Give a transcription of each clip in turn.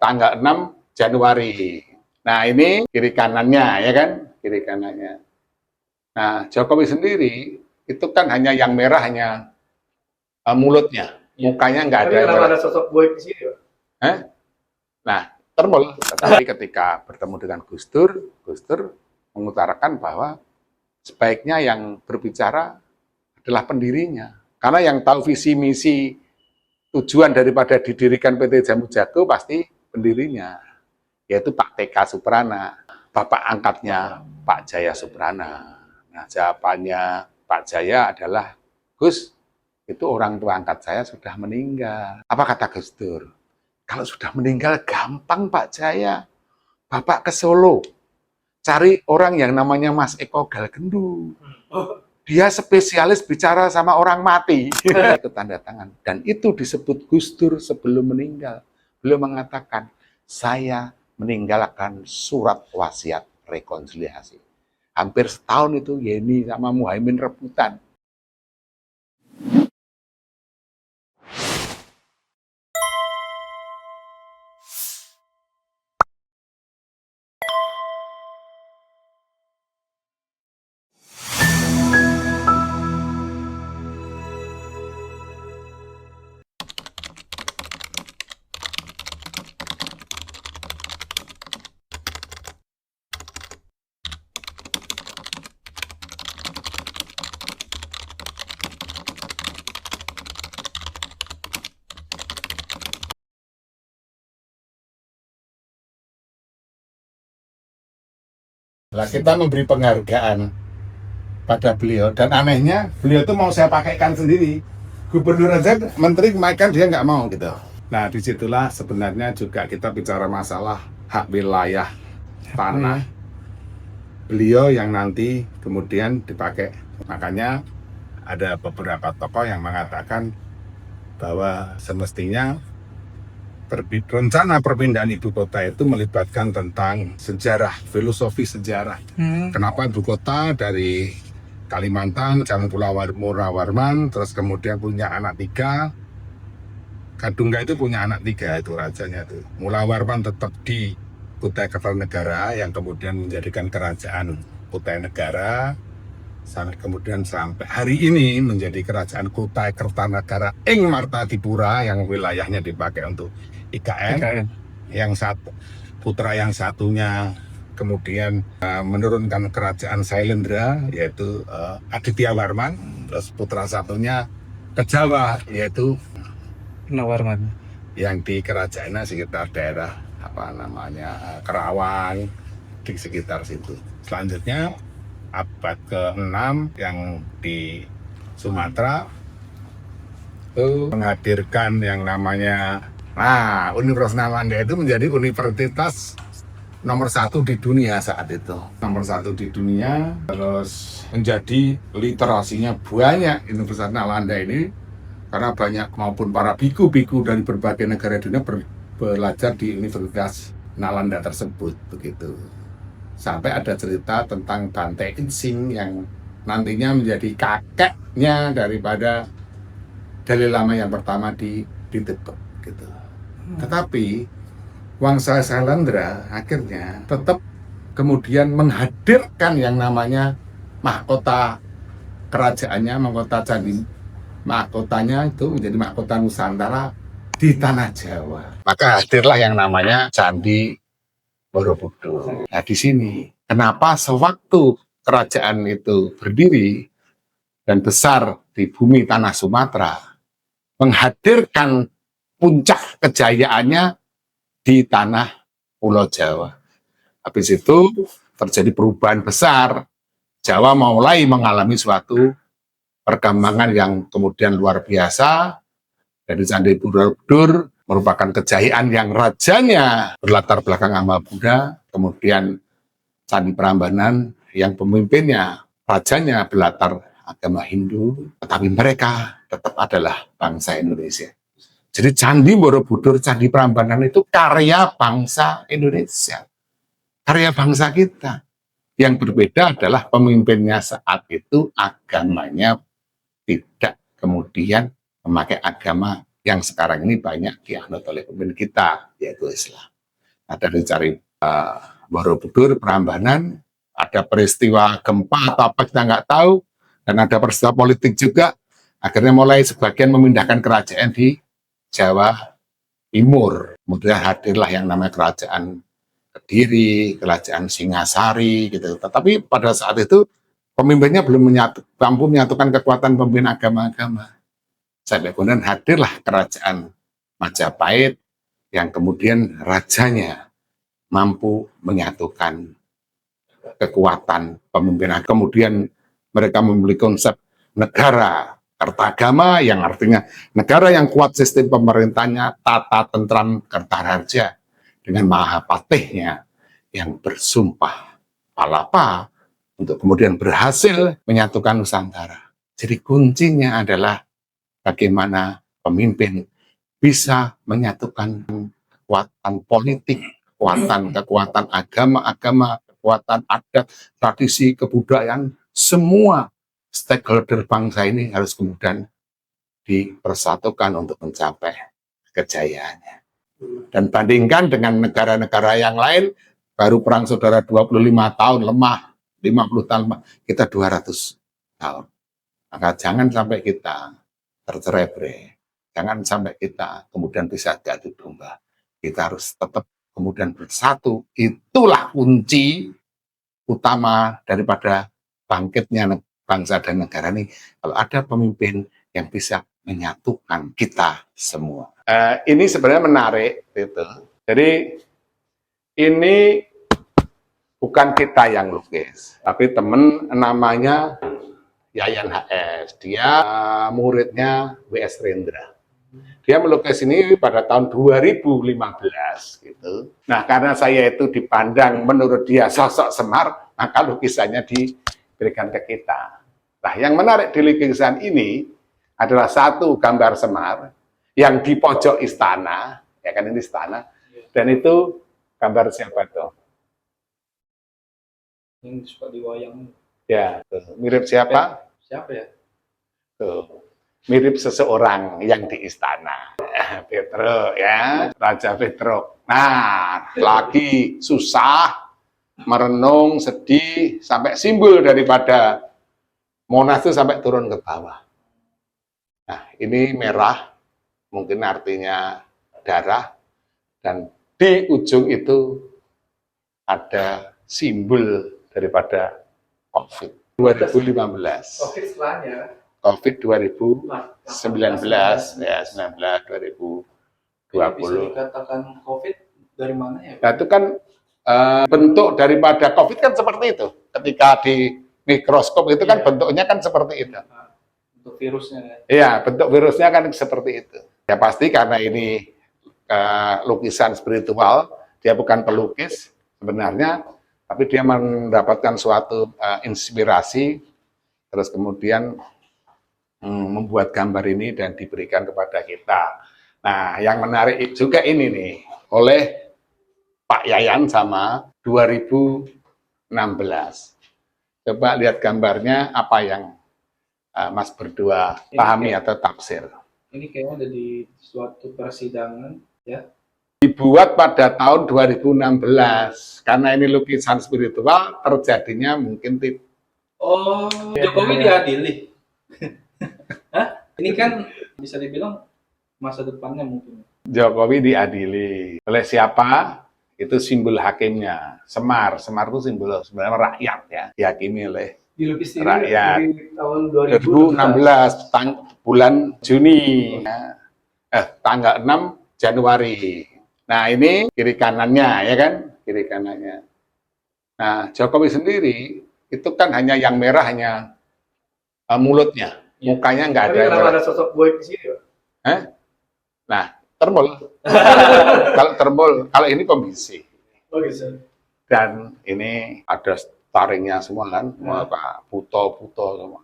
tanggal 6 Januari. Nah, ini kiri kanannya, ya kan? Kiri kanannya. Nah, Jokowi sendiri itu kan hanya yang merah hanya mulutnya, mukanya nggak ada. Tapi ada sosok Boy di sini, Pak? Nah, termol. Tetapi ketika bertemu dengan Gus Dur mengutarakan bahwa sebaiknya yang berbicara adalah pendirinya. Karena yang tahu visi misi tujuan daripada didirikan PT Jamu Jago pasti pendirinya, yaitu Pak TK Suprana, bapak angkatnya Pak Jaya Suprana. Nah, jawabannya Pak Jaya adalah, Gus, itu orang tua angkat saya sudah meninggal. Apa kata Gus Dur? Kalau sudah meninggal gampang Pak Jaya. Bapak ke Solo, cari orang yang namanya Mas Eko Galgendu. Dia spesialis bicara sama orang mati. Itu tanda tangan. Dan itu disebut Gus Dur sebelum meninggal. Beliau mengatakan, saya meninggalkan surat wasiat rekonsiliasi. Hampir setahun itu Yeni sama Muhaimin rebutan. Nah, kita memberi penghargaan pada beliau, dan anehnya beliau itu mau saya pakaikan sendiri. Gubernur aja, menteri kemaikan dia nggak mau gitu. Nah, disitulah sebenarnya juga kita bicara masalah hak wilayah tanah beliau yang nanti kemudian dipakai. Makanya ada beberapa tokoh yang mengatakan bahwa semestinya rencana perpindahan ibu kota itu melibatkan tentang sejarah, filosofi sejarah. Kenapa ibu kota dari Kalimantan, Jalan Pulau Murawarman, terus kemudian punya anak 3. Kadungga itu punya anak 3, itu rajanya itu. Murawarman tetap di Kutai Kartanegara yang kemudian menjadikan kerajaan Kutai Negara, sampai kemudian sampai hari ini menjadi kerajaan Kutai Kartanegara ing Martadipura yang wilayahnya dipakai untuk IKN. Yang satu putra yang satunya kemudian menurunkan kerajaan Sailendra yaitu Aditya Warman, terus putra satunya ke Jawa yaitu Nawarman yang di kerajaannya sekitar daerah apa namanya Kerawang, di sekitar situ. Selanjutnya abad ke-6 yang di Sumatera itu menghadirkan yang namanya Universitas Nalanda, itu menjadi universitas nomor 1 di dunia saat itu. Nomor 1 di dunia, terus menjadi literasinya banyak Universitas Nalanda ini, karena banyak maupun para biku-biku dari berbagai negara dunia belajar di Universitas Nalanda tersebut, begitu. Sampai ada cerita tentang Bante Insing yang nantinya menjadi kakeknya daripada Dalai Lama yang pertama di Tibet, gitu. Tetapi Wangsa Sailendra akhirnya tetap kemudian menghadirkan yang namanya mahkota kerajaannya, mahkota candi, mahkotanya itu menjadi mahkota Nusantara di tanah Jawa. Maka hadirlah yang namanya Candi Borobudur. Nah, di sini kenapa sewaktu kerajaan itu berdiri dan besar di bumi tanah Sumatera, menghadirkan puncak kejayaannya di tanah Pulau Jawa. Habis itu terjadi perubahan besar. Jawa mulai mengalami suatu perkembangan yang kemudian luar biasa. Dari Candi Borobudur merupakan kejayaan yang rajanya berlatar belakang agama Buddha, kemudian Candi Prambanan yang pemimpinnya rajanya berlatar agama Hindu, tetapi mereka tetap adalah bangsa Indonesia. Jadi Candi Borobudur, Candi Prambanan itu karya bangsa Indonesia, karya bangsa kita. Yang berbeda adalah pemimpinnya saat itu agamanya tidak kemudian memakai agama yang sekarang ini banyak dianut oleh pemimpin kita, yaitu Islam. ada dicari Borobudur, Prambanan, ada peristiwa gempa atau apa kita nggak tahu, dan ada peristiwa politik juga. Akhirnya mulai sebagian memindahkan kerajaan di Jawa Timur. Kemudian hadirlah yang namanya kerajaan Kediri, kerajaan Singasari, gitu. Tetapi pada saat itu pemimpinnya belum mampu menyatukan kekuatan pemimpin agama-agama. Sampai kemudian hadirlah kerajaan Majapahit yang kemudian rajanya mampu menyatukan kekuatan pemimpinan. Kemudian mereka memiliki konsep negara kertagama yang artinya negara yang kuat sistem pemerintahnya, tata tentram Kertaharja dengan Mahapatihnya yang bersumpah palapa untuk kemudian berhasil menyatukan Nusantara. Jadi kuncinya adalah bagaimana pemimpin bisa menyatukan kekuatan politik, kekuatan agama, kekuatan adat, tradisi, kebudayaan, semua stakeholder bangsa ini harus kemudian dipersatukan untuk mencapai kejayaannya. Dan bandingkan dengan negara-negara yang lain, baru perang saudara 25 tahun lemah, 50 tahun lemah, kita 200 tahun. Maka jangan sampai kita tercerai-berai. Jangan sampai kita kemudian bisa jatuh domba. Kita harus tetap kemudian bersatu. Itulah kunci utama daripada bangkitnya bangsa dan negara ini. Kalau ada pemimpin yang bisa menyatukan kita semua. Ini sebenarnya menarik, gitu. Jadi ini bukan kita yang lukis, tapi teman namanya Yayan HS. Dia muridnya W.S. Rendra. Dia melukis ini pada tahun 2015 gitu. Nah, karena saya itu dipandang menurut dia sosok Semar, maka lukisannya diberikan ke kita. Nah, yang menarik di lukisan ini adalah satu gambar Semar yang di pojok istana, ya kan ini istana, dan itu gambar siapa tuh? Yang suka diwayang. Ya, tuh. Mirip siapa? Siapa ya? Tuh. Mirip seseorang yang di istana. Petruk ya, Raja Petruk. Nah, lagi susah, merenung, sedih, sampai simbol daripada Monas itu sampai turun ke bawah. Nah, ini merah, mungkin artinya darah, dan di ujung itu ada simbol daripada COVID 2015. Covid setelahnya. COVID 2019 ya 19 2020. Bisa dikatakan COVID dari mana ya? Nah, itu kan bentuk daripada COVID kan seperti itu. Ketika di mikroskop itu kan bentuknya kan seperti itu. Untuk virusnya. Iya, bentuk virusnya kan seperti itu. Ya pasti karena ini lukisan spiritual, dia bukan pelukis sebenarnya, tapi dia mendapatkan suatu inspirasi, terus kemudian membuat gambar ini dan diberikan kepada kita. Nah, yang menarik juga ini nih, oleh Pak Yayan sama 2016. Coba lihat gambarnya, apa yang Mas berdua pahami atau tafsir. Ini kayaknya ada di suatu persidangan, ya. Dibuat pada tahun 2016. Karena ini lukisan spiritual, terjadinya mungkin Oh, Jokowi diadili. Hah? Ini kan bisa dibilang masa depannya mungkin. Jokowi diadili oleh siapa? Itu simbol hakimnya. Semar. Semar itu simbol sebenarnya rakyat ya. Dihakimi oleh Dilukis ini rakyat. di tahun 2016 bulan Juni. Tanggal 6 Januari. Nah, ini kiri kanannya ya kan? Kiri kanannya. Nah, Jokowi sendiri itu kan hanya yang merah hanya mulutnya. Mukanya nggak ada. Tapi kenapa ada sosok Boy di sini, Pak? Nah, termul. Kalau termul, kalau ini pembisi. Oh, gitu. Dan ini ada taringnya semua kan, apa puto-puto semua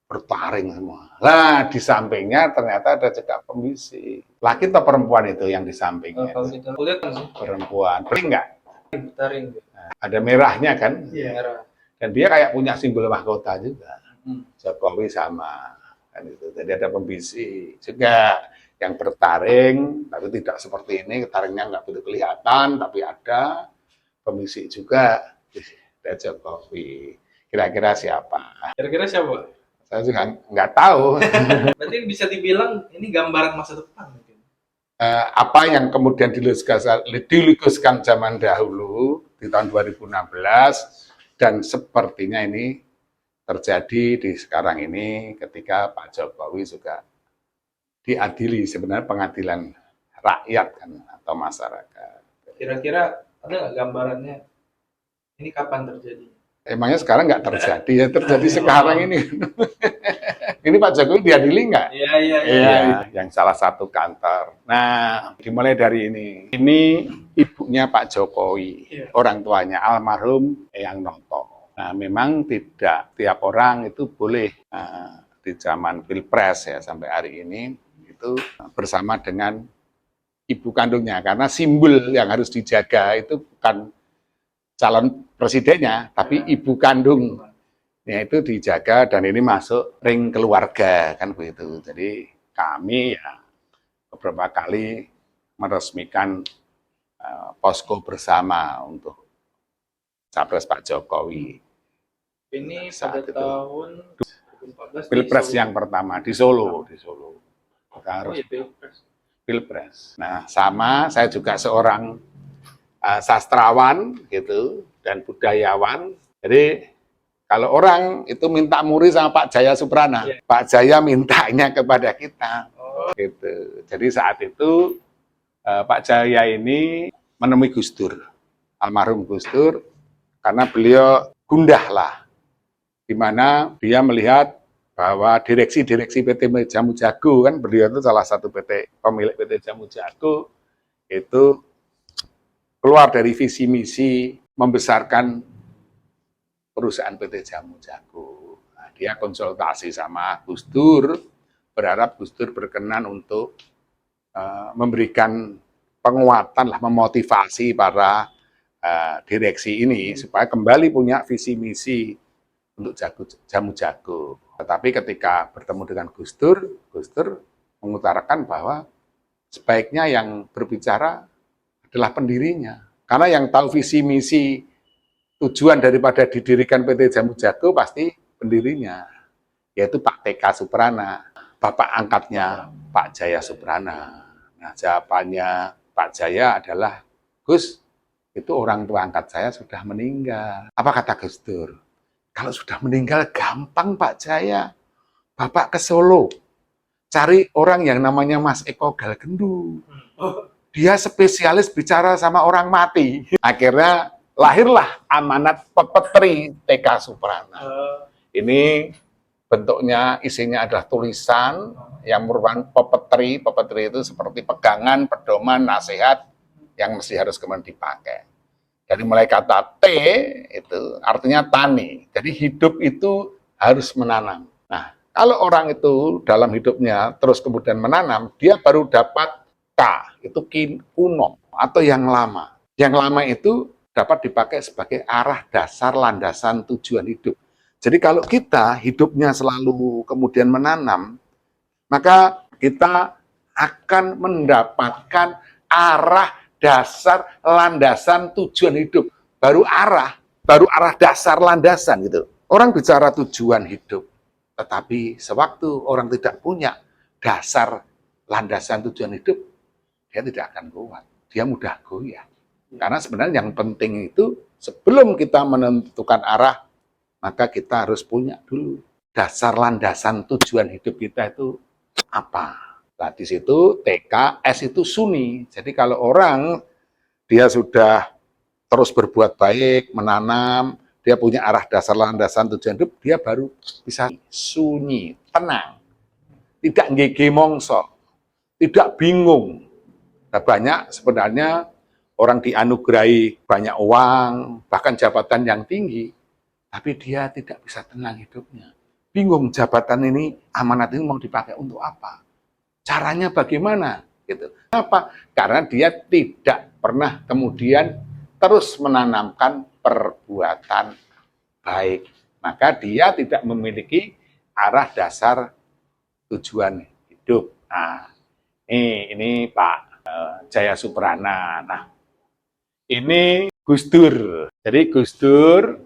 bertaring semua. Nah, di sampingnya ternyata ada juga pembisi. Laki atau perempuan itu yang di sampingnya? Kalau kita lihat kan sih, Perempuan. Bering nggak? taring. Nah, ada merahnya kan? Iya, merah. Dan dia kayak punya simbol mahkota juga. Jokowi sama kan itu. Jadi ada pembisi juga yang bertaring, tapi tidak seperti ini, taringnya nggak begitu kelihatan, tapi ada pemisi juga Pak Jokowi. Kira-kira siapa? Kira-kira siapa? Saya juga nggak tahu. Berarti bisa dibilang ini gambaran masa depan mungkin. Apa yang kemudian dilukiskan zaman dahulu di tahun 2016 dan sepertinya ini terjadi di sekarang ini ketika Pak Jokowi juga diadili, sebenarnya pengadilan rakyat kan atau masyarakat. Kira-kira ada nggak gambarannya ini kapan terjadi? Emangnya sekarang nggak terjadi, ya terjadi sekarang ini. Ini Pak Jokowi diadili nggak? Iya. Yang salah satu kantor. Nah, dimulai dari ini. Ini ibunya Pak Jokowi, orang tuanya almarhum Eyang Noto. Nah, memang tidak tiap orang itu boleh di zaman Pilpres ya sampai hari ini itu bersama dengan ibu kandungnya, karena simbol yang harus dijaga itu bukan calon presidennya, tapi ibu kandung. Ya itu dijaga dan ini masuk ring keluarga kan begitu. Jadi kami ya beberapa kali meresmikan posko bersama untuk capres Pak Jokowi. Ini Saat pada itu. tahun 2014 Pilpres di yang pertama di Solo. Kita harus Pilpres. Nah, sama saya juga seorang sastrawan gitu dan budayawan. Jadi kalau orang itu minta muri sama Pak Jaya Suprana, Pak Jaya mintanya kepada kita. Gitu. Jadi saat itu Pak Jaya ini menemui Gus Dur, almarhum Gus Dur, karena beliau gundah lah, di mana dia melihat bahwa direksi-direksi PT Jamu Jago, kan beliau itu salah satu pemilik PT Jamu Jago, itu keluar dari visi misi membesarkan perusahaan PT Jamu Jago. Nah, dia konsultasi sama Gus Dur, berharap Gus Dur berkenan untuk memberikan penguatan lah, memotivasi para direksi ini supaya kembali punya visi misi untuk Jamu Jago. Tetapi ketika bertemu dengan Gus Dur mengutarakan bahwa sebaiknya yang berbicara adalah pendirinya. Karena yang tahu visi misi tujuan daripada didirikan PT Jamu Jago pasti pendirinya, yaitu Pak TK Suprana, bapak angkatnya Pak Jaya Suprana. Nah, jawabannya Pak Jaya adalah, Gus, itu orang tua angkat saya sudah meninggal. Apa kata Gus Dur? Kalau sudah meninggal gampang Pak Jaya, Bapak ke Solo, cari orang yang namanya Mas Eko Galgendu. Dia spesialis bicara sama orang mati. Akhirnya lahirlah amanat pepetri TK Suprana. Ini bentuknya isinya adalah tulisan yang merupakan pepetri. Pepetri itu seperti pegangan, pedoman, nasihat yang mesti harus kemudian dipakai. Jadi mulai kata T itu artinya tani. Jadi hidup itu harus menanam. Nah, kalau orang itu dalam hidupnya terus kemudian menanam, dia baru dapat K, itu kuno atau yang lama. Yang lama itu dapat dipakai sebagai arah dasar landasan tujuan hidup. Jadi kalau kita hidupnya selalu kemudian menanam, maka kita akan mendapatkan arah dasar landasan tujuan hidup. Baru arah dasar landasan gitu. Orang bicara tujuan hidup, tetapi sewaktu orang tidak punya dasar landasan tujuan hidup, dia tidak akan kuat. Dia mudah goyah. Karena sebenarnya yang penting itu sebelum kita menentukan arah, maka kita harus punya dulu dasar landasan tujuan hidup kita itu apa. Nah, di situ TK, S itu suni. Jadi kalau orang dia sudah terus berbuat baik, menanam, dia punya arah dasar landasan tujuan hidup, dia baru bisa sunyi, tenang. Tidak ngege mongso, tidak bingung. Nah, banyak sebenarnya orang dianugerahi banyak uang, bahkan jabatan yang tinggi, tapi dia tidak bisa tenang hidupnya. Bingung jabatan ini, amanat ini mau dipakai untuk apa? Caranya bagaimana? Gitu. Kenapa? Karena dia tidak pernah kemudian terus menanamkan perbuatan baik. Maka dia tidak memiliki arah dasar tujuan hidup. Nah, Ini Pak Jaya Suprana. Nah, ini Gus Dur. Jadi Gus Dur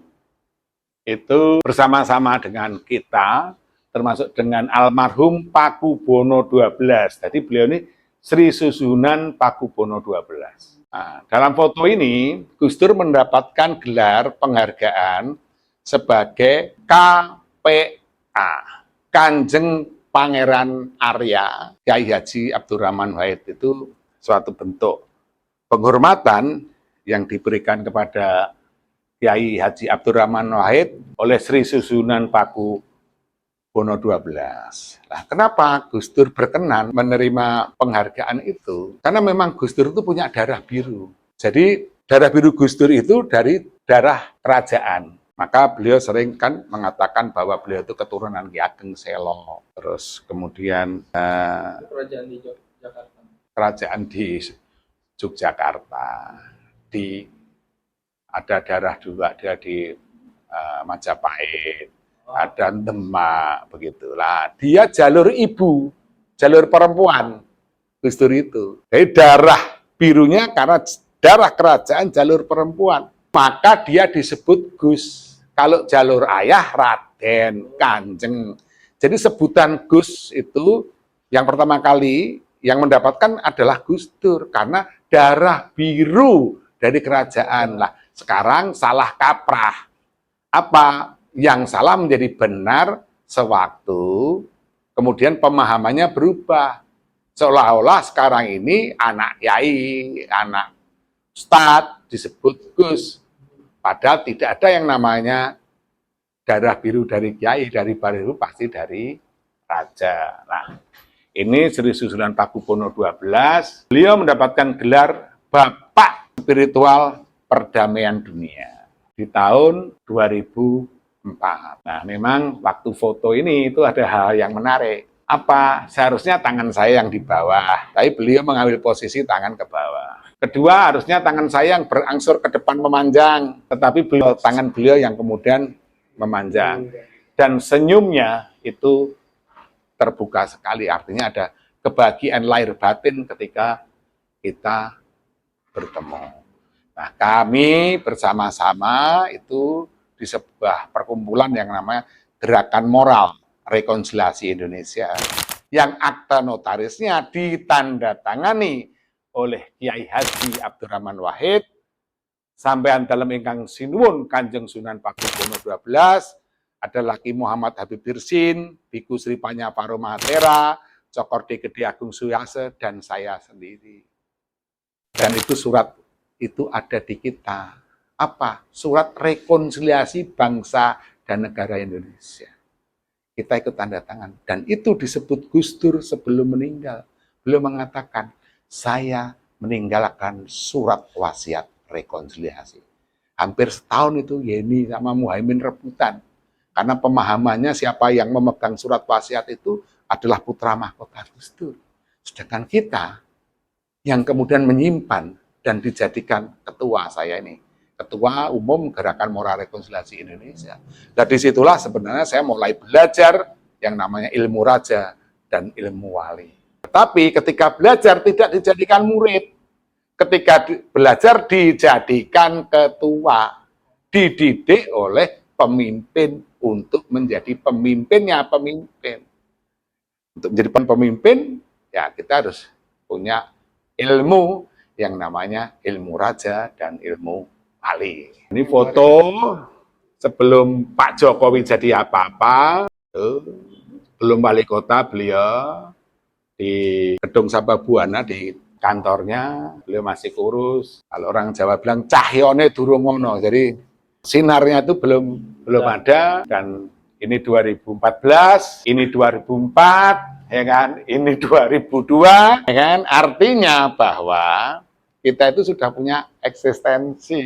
itu bersama-sama dengan kita, termasuk dengan almarhum Pakubono XII. Jadi beliau ini Sri Susunan Pakubono XII. Nah, dalam foto ini, Gus Dur mendapatkan gelar penghargaan sebagai KPA, Kanjeng Pangeran Arya, Kyai Haji Abdurrahman Wahid. Itu suatu bentuk penghormatan yang diberikan kepada Kyai Haji Abdurrahman Wahid oleh Sri Susunan Pakubono XII. Nah, kenapa Gus Dur berkenan menerima penghargaan itu? Karena memang Gus Dur itu punya darah biru. Jadi darah biru Gus Dur itu dari darah kerajaan. Maka beliau sering kan mengatakan bahwa beliau itu keturunan Ki Ageng Selo. Terus kemudian Kerajaan di Jakarta. kerajaan di Yogyakarta. Ada darah juga dia di Majapahit, ada Demak, begitulah. Dia jalur ibu, jalur perempuan, Gus Dur itu. Jadi darah birunya karena darah kerajaan jalur perempuan. Maka dia disebut Gus. Kalau jalur ayah, Raden, Kanjeng. Jadi sebutan Gus itu yang pertama kali yang mendapatkan adalah Gus Dur. Karena darah biru dari kerajaan. Lah, sekarang salah kaprah. Apa yang salah menjadi benar sewaktu kemudian pemahamannya berubah. Seolah-olah sekarang ini anak yai, anak ustadz disebut Gus. Padahal tidak ada yang namanya darah biru dari kiai, dari biru pasti dari raja. Nah, ini Sri Susunan Pakubono XII. Beliau mendapatkan gelar Bapak Spiritual Perdamaian Dunia di tahun 2004. Nah, memang waktu foto ini itu ada hal yang menarik. Apa? Seharusnya tangan saya yang di bawah, tapi beliau mengambil posisi tangan ke bawah. Kedua, harusnya tangan saya yang berangsur ke depan memanjang, tetapi tangan beliau yang kemudian memanjang. Dan senyumnya itu terbuka sekali, artinya ada kebahagiaan lahir batin ketika kita bertemu. Nah, kami bersama-sama itu di sebuah perkumpulan yang namanya Gerakan Moral Rekonsiliasi Indonesia, yang akta notarisnya ditandatangani oleh Kyai Haji Abdurrahman Wahid, sampean dalem ingkang sinuwun Kanjeng Sunan Pakubono XII, adalah Ki Muhammad Habib Dirsin, Biku Sri Panyaparo Mahatera, Cokordi Gede Agung Suyase, dan saya sendiri. Dan itu surat itu ada di kita. Apa? Surat rekonsiliasi bangsa dan negara Indonesia. Kita ikut tanda tangan. Dan itu disebut Gus Dur sebelum meninggal. Beliau mengatakan, saya meninggalkan surat wasiat rekonsiliasi. Hampir setahun itu Yeni sama Muhaimin rebutan. Karena pemahamannya siapa yang memegang surat wasiat itu adalah putra mahkota Gus Dur. Sedangkan kita yang kemudian menyimpan dan dijadikan ketua saya ini. Ketua Umum Gerakan Moral Rekonsiliasi Indonesia. Dan disitulah sebenarnya saya mulai belajar yang namanya ilmu raja dan ilmu wali. Tetapi ketika belajar tidak dijadikan murid. Ketika belajar dijadikan ketua. Dididik oleh pemimpin untuk menjadi pemimpinnya pemimpin. Untuk menjadi pemimpin, ya kita harus punya ilmu yang namanya ilmu raja dan ilmu wali. Ini foto sebelum Pak Jokowi jadi apa-apa, belum wali kota beliau di Gedung Sababwana di kantornya, beliau masih kurus. Kalau orang Jawa bilang cahyone durung ngono, jadi sinarnya itu belum ada. Dan ini 2014, ini 2004, ya kan? Ini 2002, ya kan? Artinya bahwa kita itu sudah punya eksistensi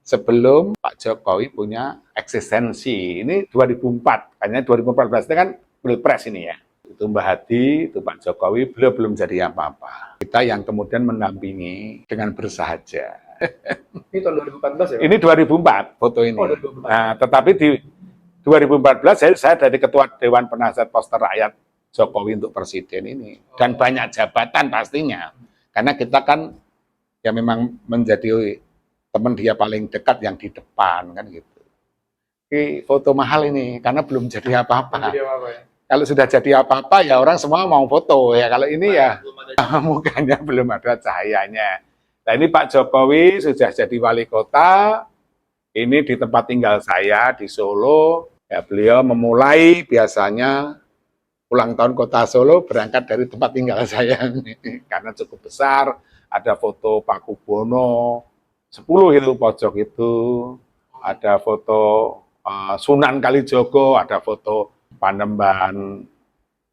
sebelum Pak Jokowi punya eksistensi. Ini 2004, kayaknya 2014 itu kan Pilpres ini ya. Itu Mbak Hadi, itu Pak Jokowi, beliau belum jadi apa-apa. Kita yang kemudian mendampingi dengan bersahaja. Ini tahun 2014 ya? Ini 2004 foto ini. Oh, 2004. Nah, tetapi di 2014 saya dari Ketua Dewan Penasihat Poster Rakyat Jokowi untuk presiden ini. Dan banyak jabatan pastinya. Karena kita kan ya memang menjadi teman dia paling dekat yang di depan kan gitu. Ini foto mahal ini karena belum jadi apa-apa. Jadi apa ya? Kalau sudah jadi apa-apa ya orang semua mau foto ya. Kalau ini ya Belum ada. mukanya belum ada cahayanya. Nah ini Pak Jokowi sudah jadi wali kota. Ini di tempat tinggal saya di Solo. Ya beliau memulai biasanya ulang tahun kota Solo berangkat dari tempat tinggal saya karena cukup besar. Ada foto Pak Kubono 10 itu pojok itu, ada foto Sunan Kalijogo, ada foto Panembahan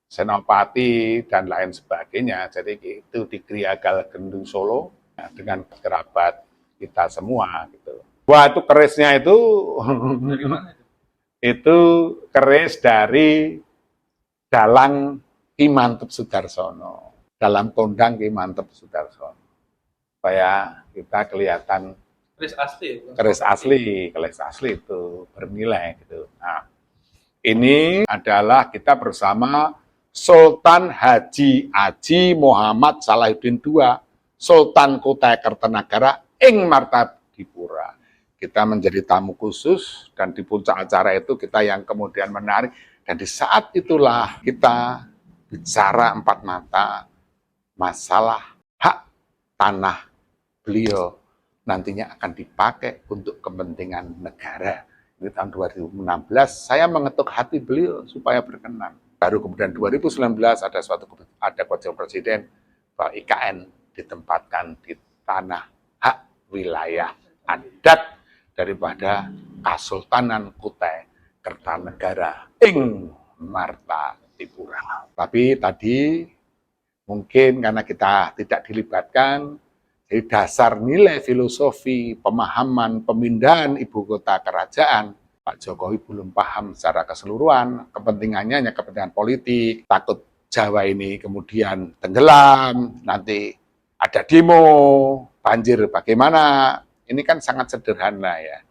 Senopati dan lain sebagainya. Jadi itu di Griagal Gendung Solo ya, dengan kerabat kita semua gitu. Wah itu kerisnya itu Dari mana itu? itu keris dari dalang Ki Mantep Sudarsono, dalam kondang Ki Mantep Sudarsono. Supaya kita kelihatan Keris asli ya? keris asli itu bernilai gitu. Nah, ini adalah kita bersama Sultan Haji Aji Muhammad Salahuddin II, Sultan Kutai Kertanagara ing Martadipura. Kita menjadi tamu khusus dan di puncak acara itu kita yang kemudian menarik. Dan di saat itulah kita bicara empat mata masalah hak tanah beliau nantinya akan dipakai untuk kepentingan negara. Ini tahun 2016 saya mengetuk hati beliau supaya berkenan. Baru kemudian 2019 ada keputusan presiden bahwa IKN ditempatkan di tanah hak wilayah adat daripada Kasultanan Kutai Kertanegara ing Martadipura. Tapi tadi mungkin karena kita tidak dilibatkan, jadi dasar nilai filosofi pemahaman pemindahan ibu kota kerajaan, Pak Jokowi belum paham secara keseluruhan, kepentingannya hanya kepentingan politik, takut Jawa ini kemudian tenggelam, nanti ada demo, banjir bagaimana, ini kan sangat sederhana ya.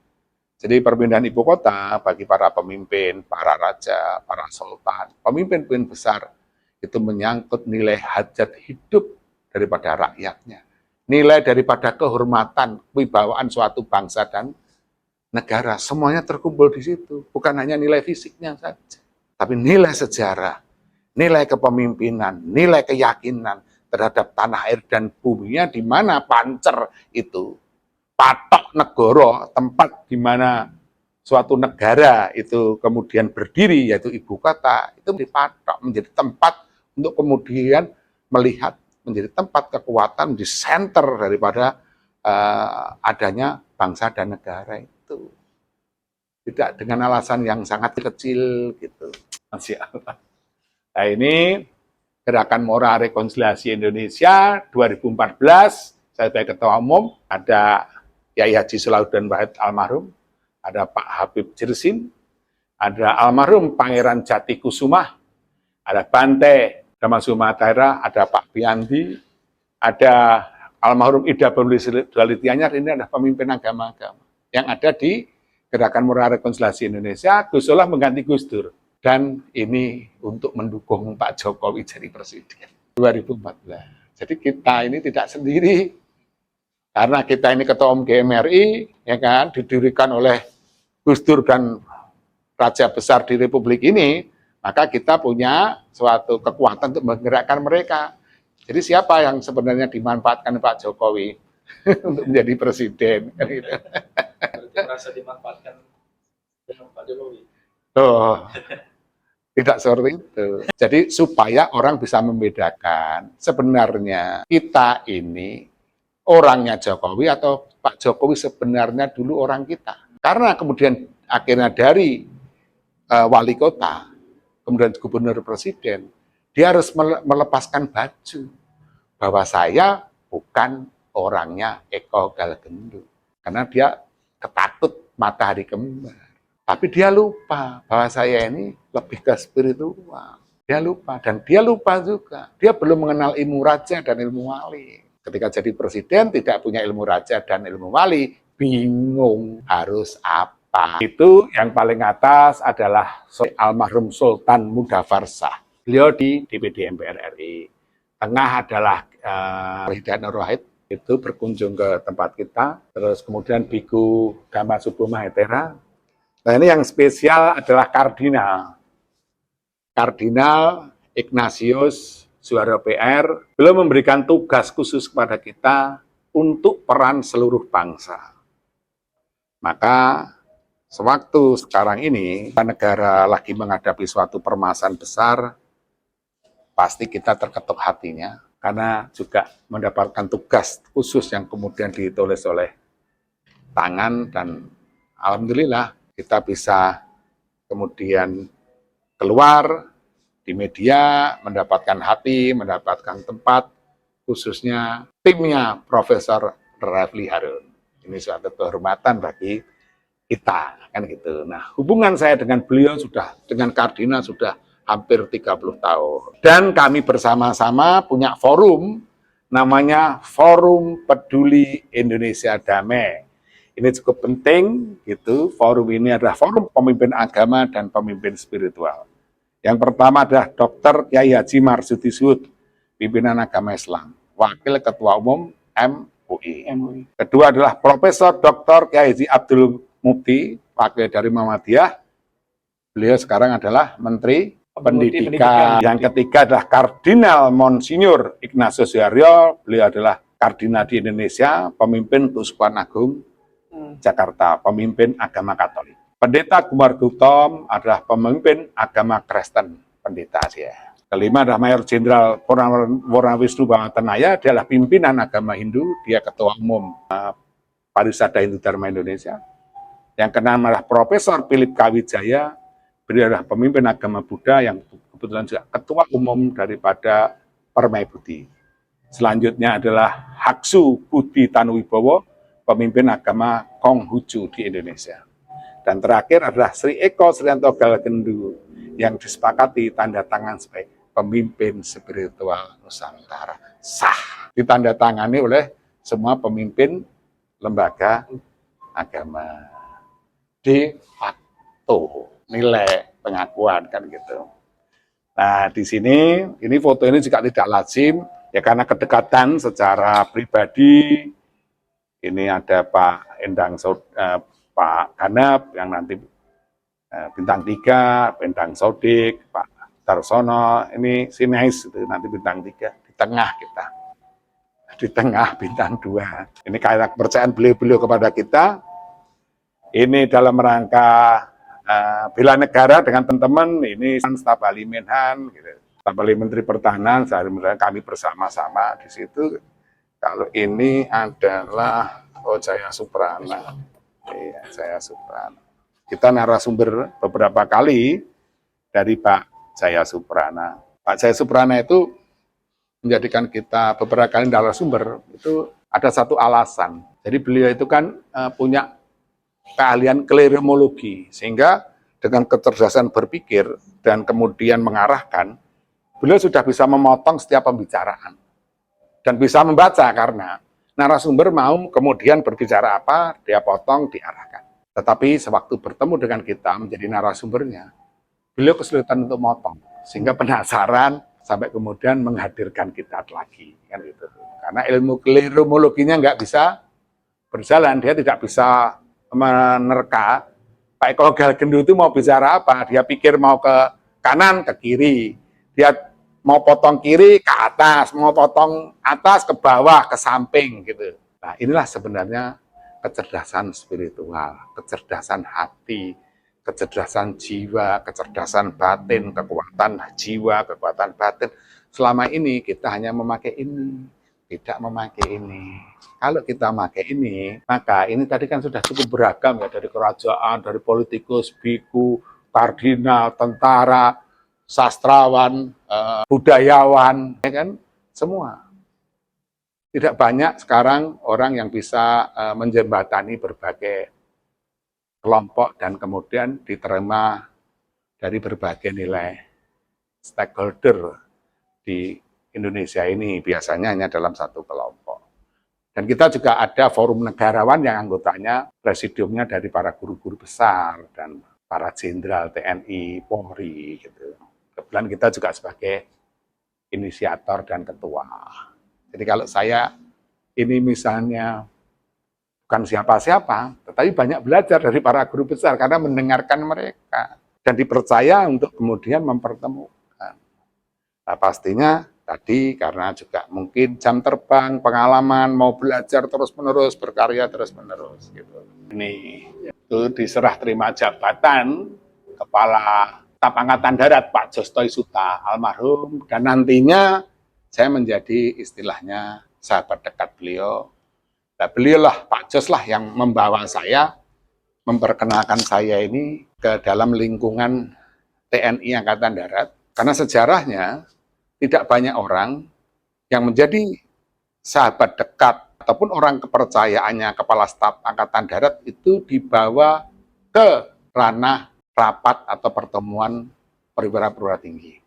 Jadi perpindahan ibu kota bagi para pemimpin, para raja, para sultan, pemimpin-pemimpin besar, itu menyangkut nilai hajat hidup daripada rakyatnya. Nilai daripada kehormatan, wibawaan suatu bangsa dan negara. Semuanya terkumpul di situ. Bukan hanya nilai fisiknya saja. Tapi nilai sejarah, nilai kepemimpinan, nilai keyakinan terhadap tanah air dan buminya di mana Pancer itu. Patok negara, tempat di mana suatu negara itu kemudian berdiri, yaitu ibu kota, itu dipatok menjadi tempat untuk kemudian melihat menjadi tempat kekuatan di center daripada adanya bangsa dan negara itu. Tidak dengan alasan yang sangat kecil gitu. Masya Allah. Nah ini Gerakan Moral Rekonsiliasi Indonesia 2014, saya sebagai Ketua Umum, ada Yai Haji Salahuddin Wahid almarhum, ada Pak Habib Jirsin, ada almarhum Pangeran Jati Kusumah, ada Bante Damasuma-Taira, ada Pak Bianti, ada almarhum Ida Dwalitianyar, ini adalah pemimpin agama-agama yang ada di Gerakan Moral Rekonsiliasi Indonesia. Gus Solah mengganti Gus Dur, dan ini untuk mendukung Pak Jokowi jadi presiden 2014. Jadi kita ini tidak sendiri. Karena kita ini Ketua Umum GMRI, ya kan, didirikan oleh Gus Dur dan Raja Besar di Republik ini, maka kita punya suatu kekuatan untuk menggerakkan mereka. Jadi siapa yang sebenarnya dimanfaatkan Pak Jokowi untuk menjadi presiden? Gitu. Merasa dimanfaatkan dengan Pak Jokowi. Tuh, tidak seperti itu. Jadi supaya orang bisa membedakan sebenarnya kita ini orangnya Jokowi atau Pak Jokowi sebenarnya dulu orang kita. Karena kemudian akhirnya dari wali kota, kemudian gubernur presiden, dia harus melepaskan baju. Bahwa saya bukan orangnya Eko Galgendo. Karena dia ketakut matahari kembar. Tapi dia lupa bahwa saya ini lebih ke spiritual. Dia lupa, dan dia lupa juga. Dia belum mengenal ilmu raja dan ilmu wali. Ketika jadi presiden tidak punya ilmu raja dan ilmu wali, bingung harus apa. Itu yang paling atas adalah almarhum Sultan Mudafarsah. Beliau di DPD MPR RI. Tengah adalah Hidayat Nur Wahid, itu berkunjung ke tempat kita, terus kemudian Biku Dhamma Subuh Mahetera. Nah ini yang spesial adalah Kardinal Ignatius Suara PR. Beliau memberikan tugas khusus kepada kita untuk peran seluruh bangsa. Maka sewaktu sekarang ini negara lagi menghadapi suatu permasalahan besar, pasti kita terketuk hatinya, karena juga mendapatkan tugas khusus yang kemudian ditulis oleh tangan, dan alhamdulillah kita bisa kemudian keluar di media, mendapatkan hati, mendapatkan tempat, khususnya timnya Profesor Refli Harun. Ini suatu kehormatan bagi kita, kan gitu. Nah, hubungan saya dengan beliau dengan Kardinal sudah hampir 30 tahun. Dan kami bersama-sama punya forum, namanya Forum Peduli Indonesia Damai. Ini cukup penting, gitu. Forum ini adalah forum pemimpin agama dan pemimpin spiritual. Yang pertama adalah Dr. Kiai Haji Marsudi Suhud, pimpinan agama Islam, Wakil Ketua Umum MUI. Kedua adalah Profesor Dr. Kiai Haji Abdul Mukti, wakil dari Muhammadiyah. Beliau sekarang adalah Menteri Pendidikan. Yang ketiga adalah Kardinal Monsinyur Ignatius Suharyo, beliau adalah Kardinal di Indonesia, pemimpin Keuskupan Agung Jakarta, pemimpin agama Katolik. Pendeta Kumar Guttom adalah pemimpin agama Kristen, pendeta dia. Kelima adalah Mayor Jenderal Purna Wisnu Bhawatanaya, dia adalah pimpinan agama Hindu, dia Ketua Umum Parisada Hindu Dharma Indonesia. Yang keenam adalah Profesor Philip Kawijaya, beliau adalah pemimpin agama Buddha yang kebetulan juga Ketua Umum daripada Permai Budi. Selanjutnya adalah Haksu Budi Tanuwibowo, pemimpin agama Konghucu di Indonesia. Dan terakhir adalah Sri Eko Srianto Galgendu yang disepakati tanda tangan sebagai pemimpin spiritual Nusantara. Sah, ditandatangani oleh semua pemimpin lembaga agama. De facto, nilai pengakuan kan gitu. Nah, di sini ini foto ini juga tidak lazim ya, karena kedekatan secara pribadi. Ini ada Pak Endang Pak Ganap yang nanti bintang 3, Endang Sodik, Pak Darsono, ini sineis itu nanti bintang 3, di tengah kita. Di tengah bintang 2. Ini kayak kepercayaan beliau-beliau kepada kita. Ini dalam rangka bela negara dengan teman-teman, ini staf ahli Menhan, gitu. Staf ahli Menteri Pertahanan, kami bersama-sama di situ. Kalau ini adalah Jaya Suprana. Iya, Jaya Suprana. Kita narasumber beberapa kali dari Pak Jaya Suprana. Pak Jaya Suprana itu menjadikan kita beberapa kali narasumber, itu ada satu alasan. Jadi beliau itu kan punya keahlian kleremologi, sehingga dengan kecerdasan berpikir dan kemudian mengarahkan, beliau sudah bisa memotong setiap pembicaraan dan bisa membaca, karena narasumber mau kemudian berbicara apa, dia potong, diarahkan. Tetapi sewaktu bertemu dengan kita menjadi narasumbernya, beliau kesulitan untuk motong, sehingga penasaran sampai kemudian menghadirkan kita lagi, kan gitu. Karena ilmu kleremologinya nggak bisa berjalan, dia tidak bisa menerka Pak Eko Galgendu itu mau bicara apa, dia pikir mau ke kanan, ke kiri, dia mau potong kiri ke atas, mau potong atas ke bawah, ke samping gitu. Nah, inilah sebenarnya kecerdasan spiritual, kecerdasan hati, kecerdasan jiwa, kecerdasan batin, kekuatan jiwa, kekuatan batin. Selama ini kita hanya memakai ini, tidak memakai ini. Kalau kita memakai ini, maka ini tadi kan sudah cukup beragam ya, dari kerajaan, dari politikus, biku, kardinal, tentara, sastrawan, budayawan, ya kan, semua. Tidak banyak sekarang orang yang bisa menjembatani berbagai kelompok dan kemudian diterima dari berbagai nilai stakeholder di Indonesia ini, biasanya hanya dalam satu kelompok. Dan kita juga ada forum negarawan yang anggotanya, presidiumnya dari para guru-guru besar dan para jenderal TNI, Polri, gitu. Kebetulan kita juga sebagai inisiator dan ketua. Jadi kalau saya ini misalnya bukan siapa-siapa, tetapi banyak belajar dari para guru besar karena mendengarkan mereka dan dipercaya untuk kemudian mempertemukan. Nah, pastinya tadi karena juga mungkin jam terbang, pengalaman, mau belajar terus-menerus, berkarya terus-menerus gitu. Ini itu diserah terima jabatan Kepala Staf Angkatan Darat Pak Jostoi Suta almarhum, dan nantinya saya menjadi istilahnya sahabat dekat beliau. Nah, beliau lah, Pak Jos lah yang membawa saya, memperkenalkan saya ini ke dalam lingkungan TNI Angkatan Darat. Karena sejarahnya tidak banyak orang yang menjadi sahabat dekat ataupun orang kepercayaannya Kepala Staf Angkatan Darat itu dibawa ke ranah rapat atau pertemuan perwira-perwira tinggi.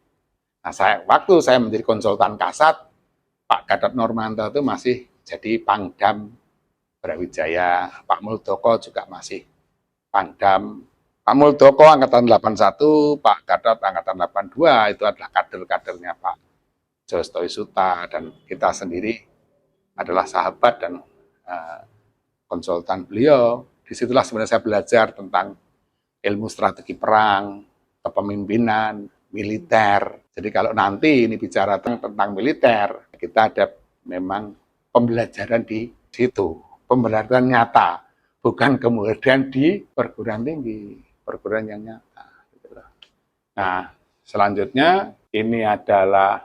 Nah, waktu saya menjadi konsultan Kasat, Pak Gatot Nurmanto itu masih jadi Pangdam Brawijaya, Pak Muldoko juga masih Pangdam. Pak Muldoko Angkatan 81, Pak Gatot Angkatan 82, itu adalah kader-kadernya Pak Jostoi Suta, dan kita sendiri adalah sahabat dan konsultan beliau. Disitulah sebenarnya saya belajar tentang ilmu strategi perang, kepemimpinan, militer. Jadi kalau nanti ini bicara tentang militer, kita ada memang pembelajaran di situ. Pembelajaran nyata, bukan kemudian di perguruan tinggi, perguruan yang nyata. Nah, selanjutnya ini adalah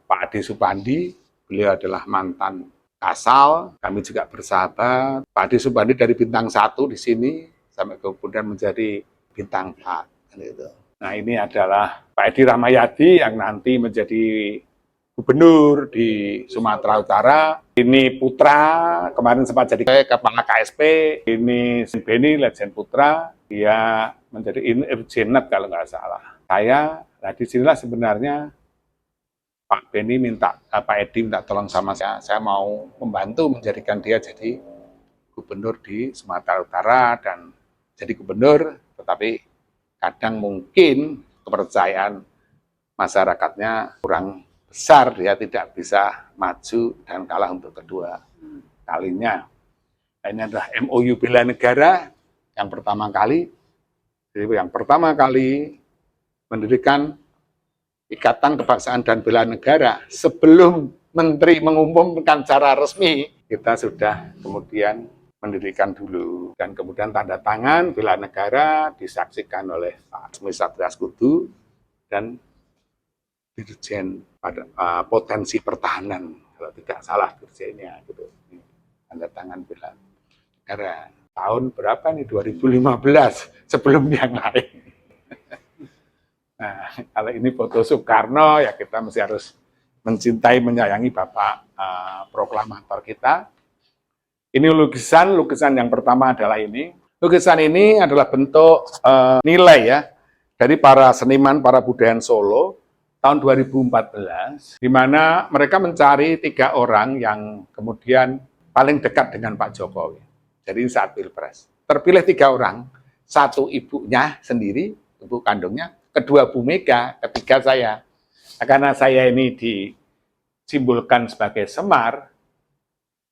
Pak Ade Supandi, beliau adalah mantan Kasal, kami juga bersahabat. Pak Ade Supandi dari bintang 1 di sini, sampai kemudian menjadi bintang 4. Gitu. Nah, ini adalah Pak Edi Rahmayadi yang nanti menjadi gubernur di Sumatera Utara. Ini putra, kemarin sempat jadi kepala KSP. Ini Beni Legend Putra, dia menjadi Irjenet kalau nggak salah. Nah disinilah sebenarnya Pak Beni minta, Pak Edi minta tolong sama saya mau membantu menjadikan dia jadi gubernur di Sumatera Utara, dan jadi gubernur, tetapi kadang mungkin kepercayaan masyarakatnya kurang besar, dia tidak bisa maju dan kalah untuk kedua kalinya. Nah, ini adalah MOU bela negara yang pertama kali. Jadi yang pertama kali mendirikan Ikatan Kebangsaan dan Bela Negara sebelum Menteri mengumumkan secara resmi, kita sudah kemudian mendirikan dulu, dan kemudian tanda tangan bela negara disaksikan oleh Pak Sumi Satgas Kudu dan Dirjen Potensi Pertahanan, kalau tidak salah dirjennya gitu. Tanda tangan bela negara. Tahun berapa nih? 2015, sebelum yang lain. Nah, kalau ini foto Soekarno, ya kita mesti harus mencintai, menyayangi Bapak proklamator kita. Ini lukisan yang pertama adalah ini. Lukisan ini adalah bentuk nilai ya dari para seniman, para budayawan Solo tahun 2014, di mana mereka mencari 3 orang yang kemudian paling dekat dengan Pak Jokowi. Jadi saat Pilpres terpilih 3 orang, 1 ibunya sendiri, ibu kandungnya, kedua Bu Mega, ketiga saya. Nah, karena saya ini disimbolkan sebagai Semar,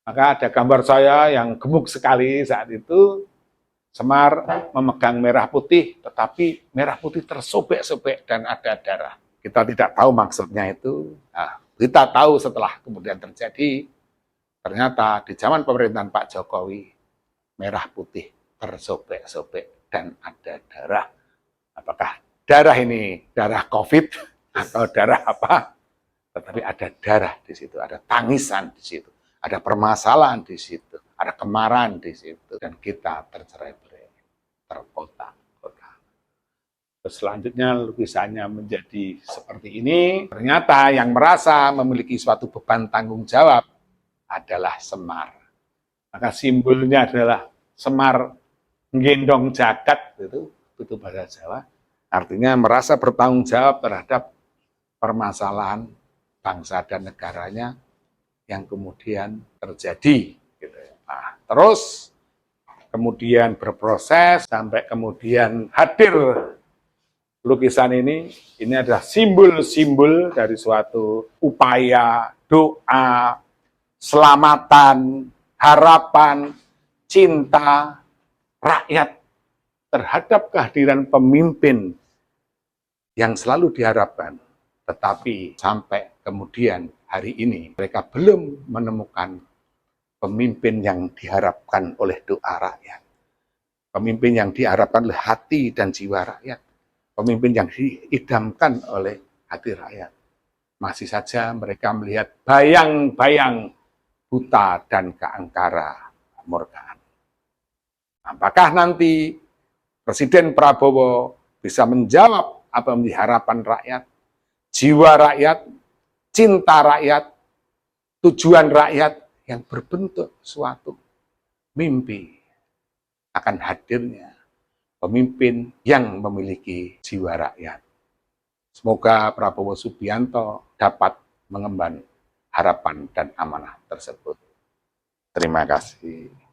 maka ada gambar saya yang gemuk sekali saat itu. Semar memegang merah putih, tetapi merah putih tersobek-sobek dan ada darah. Kita tidak tahu maksudnya itu. Nah, kita tahu setelah kemudian terjadi, ternyata di zaman pemerintahan Pak Jokowi, merah putih tersobek-sobek dan ada darah. Apakah darah ini darah COVID atau darah apa? Tetapi ada darah di situ, ada tangisan di situ, ada permasalahan di situ, ada kemarahan di situ, dan kita tercerai-berai, terkotak-kotak. Selanjutnya lukisannya menjadi seperti ini. Ternyata yang merasa memiliki suatu beban tanggung jawab adalah Semar. Maka simbolnya adalah Semar nggendong jagat, itu bahasa Jawa. Artinya merasa bertanggung jawab terhadap permasalahan bangsa dan negaranya yang kemudian terjadi. Nah, terus kemudian berproses sampai kemudian hadir lukisan ini adalah simbol-simbol dari suatu upaya, doa, selamatan, harapan, cinta rakyat terhadap kehadiran pemimpin yang selalu diharapkan. Tetapi sampai kemudian hari ini mereka belum menemukan pemimpin yang diharapkan oleh doa rakyat. Pemimpin yang diharapkan oleh hati dan jiwa rakyat. Pemimpin yang diidamkan oleh hati rakyat. Masih saja mereka melihat bayang-bayang buta dan keangkara murkaan. Apakah nanti Presiden Prabowo bisa menjawab apa yang menjadi harapan rakyat, jiwa rakyat, cinta rakyat, tujuan rakyat yang berbentuk suatu mimpi akan hadirnya pemimpin yang memiliki jiwa rakyat. Semoga Prabowo Subianto dapat mengemban harapan dan amanah tersebut. Terima kasih.